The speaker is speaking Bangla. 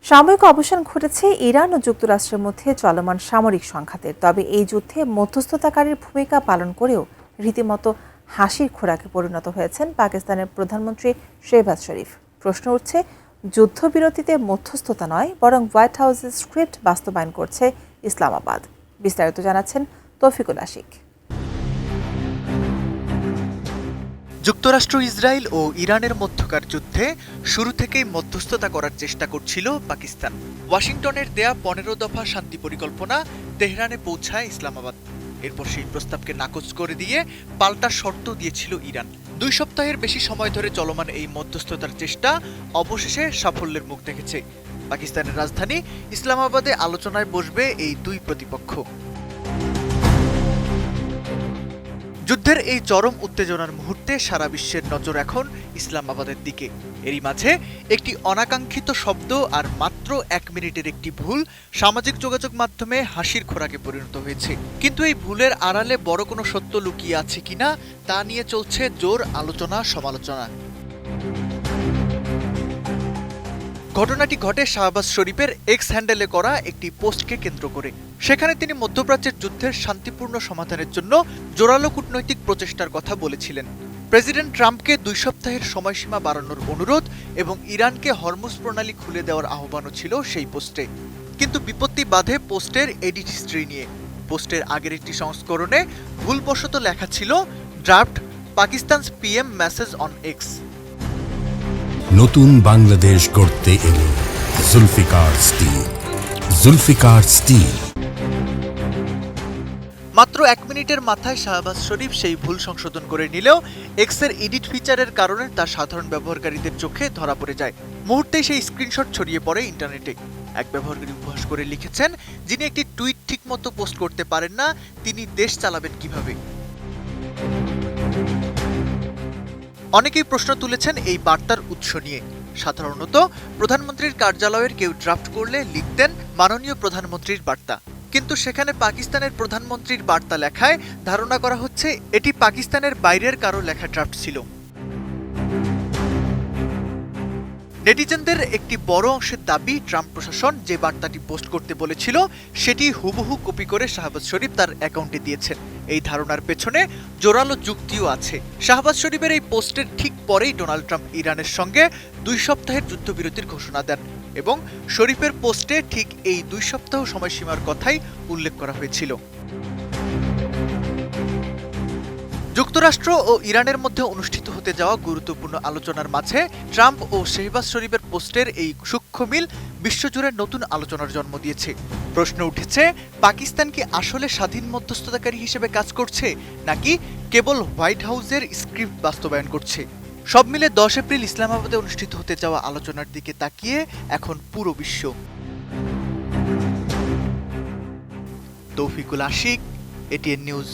সাময়িক অবসান ঘটেছে ইরান ও যুক্তরাষ্ট্রের মধ্যে চলমান সামরিক সংঘাতের। তবে এই যুদ্ধে মধ্যস্থতাকারীর ভূমিকা পালন করেও রীতিমতো হাসির খোরাকে পরিণত হয়েছেন পাকিস্তানের প্রধানমন্ত্রী শেহবাজ শরীফ। প্রশ্ন উঠছে, যুদ্ধবিরতিতে মধ্যস্থতা নয় বরং হোয়াইট হাউসের স্ক্রিপ্ট বাস্তবায়ন করছে ইসলামাবাদ। বিস্তারিত জানাচ্ছেন তৌফিকুল আশিক। যুক্তরাষ্ট্র, ইসরায়েল ও ইরানের মধ্যকার যুদ্ধে শুরু থেকেই মধ্যস্থতা করার চেষ্টা করছিল পাকিস্তান। ওয়াশিংটনের দেয়া ১৫ দফা শান্তি পরিকল্পনা তেহরানে পৌঁছায় ইসলামাবাদ। এরপর সেই প্রস্তাবকে নাকচ করে দিয়ে পাল্টা শর্ত দিয়েছিল ইরান। ২ সপ্তাহের বেশি সময় ধরে চলমান এই মধ্যস্থতার চেষ্টা অবশেষে সাফল্যের মুখ দেখেছে। পাকিস্তানের রাজধানী ইসলামাবাদে আলোচনায় বসবে এই দুই প্রতিপক্ষ। যুদ্ধের এই চরম উত্তেজনার মুহূর্তে সারা বিশ্বের নজর এখন ইসলামাবাদের দিকে। এরই মাঝে একটি অনাকাঙ্ক্ষিত শব্দ আর মাত্র ১ মিনিটের একটি ভুল সামাজিক যোগাযোগ মাধ্যমে হাসির খোরাকে পরিণত হয়েছে। কিন্তু এই ভুলের আড়ালে বড় কোনো সত্য লুকিয়ে আছে কিনা তা নিয়ে চলছে জোর আলোচনা সমালোচনা। ঘটনাটি ঘটে শাহবাজ শরীফের এক্স হ্যান্ডেলে করা একটি পোস্টকে কেন্দ্র করে। সেখানে তিনি মধ্যপ্রাচ্যের যুদ্ধের শান্তিপূর্ণ সমাধানের জন্য জোরালো কূটনৈতিক প্রচেষ্টার কথা বলেছিলেন। প্রেসিডেন্ট ট্রাম্পকে ২ সপ্তাহের সময়সীমা বাড়ানোর অনুরোধ এবং ইরানকে হরমুজ প্রণালী খুলে দেওয়ার আহ্বানও ছিল সেই পোস্টে। কিন্তু বিপত্তি বাধে পোস্টের এডিট হিস্ট্রি নিয়ে। পোস্টের আগের একটি সংস্করণে ভুলবশত লেখা ছিল draft Pakistan's PM message on x. নতুন বাংলাদেশ গড়তে এলো জুলফিকার স্টিল। জুলফিকার স্টিল। মাত্র ১ মিনিটের মাথায় শাহবাজ শরীফ সেই ভুল সংশোধন করে নিলেও এক্সের এডিট ফিচারের কারণে তা সাধারণ ব্যবহারকারীদের চোখে ধরা পড়ে যায়। মুহূর্তেই সেই স্ক্রিনশট ছড়িয়ে পড়ে ইন্টারনেটে। এক ব্যবহারকারী উপহাস করে লিখেছেন, যিনি একটি টুইট ঠিকমতো পোস্ট করতে পারেন না, তিনি দেশ চালাবেন কিভাবে। অনেকেই প্রশ্ন তুলেছেন এই বার্তার উৎস নিয়ে। সাধারণত প্রধানমন্ত্রীর কার্যালয়ের কেউ ড্রাফট করলে লিখতেন মাননীয় প্রধানমন্ত্রীর বার্তা, কিন্তু সেখানে পাকিস্তানের প্রধানমন্ত্রীর বার্তা লেখায় ধারণা করা হচ্ছে এটি পাকিস্তানের বাইরের কারো লেখা ড্রাফট ছিল। নেটিজেনদের একটি বড় অংশের দাবি, ট্রাম্প প্রশাসন যে বার্তাটি পোস্ট করতে বলেছিল সেটি হুবহু কপি করে শাহবাজ শরীফ তার অ্যাকাউন্টে দিয়েছেন। এই ধারণার পেছনে জোরালো যুক্তিও আছে। শাহবাজ শরীফের এই পোস্টের ঠিক পরেই ডোনাল্ড ট্রাম্প ইরানের সঙ্গে ২ সপ্তাহের যুদ্ধবিরতির ঘোষণা দেন এবং শরীফের পোস্টে ঠিক এই ২ সপ্তাহ সময়সীমার কথাই উল্লেখ করা হয়েছিল। যুক্তরাষ্ট্র ও ইরানের মধ্যে অনুষ্ঠিত হতে যাওয়া গুরুত্বপূর্ণ আলোচনার মাঝে ট্রাম্প ও শেহবাজ শরীফের পোস্টের এই সূক্ষ্ম মিল বিশ্বজুড়ে নতুন আলোচনার জন্ম দিয়েছে। প্রশ্ন উঠেছে, পাকিস্তান কি আসলে স্বাধীন মধ্যস্থতাকারী হিসেবে কাজ করছে, নাকি কেবল হোয়াইট হাউসের স্ক্রিপ্ট বাস্তবায়ন করছে? সব মিলে ১০ এপ্রিল ইসলামাবাদে অনুষ্ঠিত হতে যাওয়া আলোচনার দিকে তাকিয়ে এখন পুরো বিশ্ব। Toufiqul Ashik, ATN news.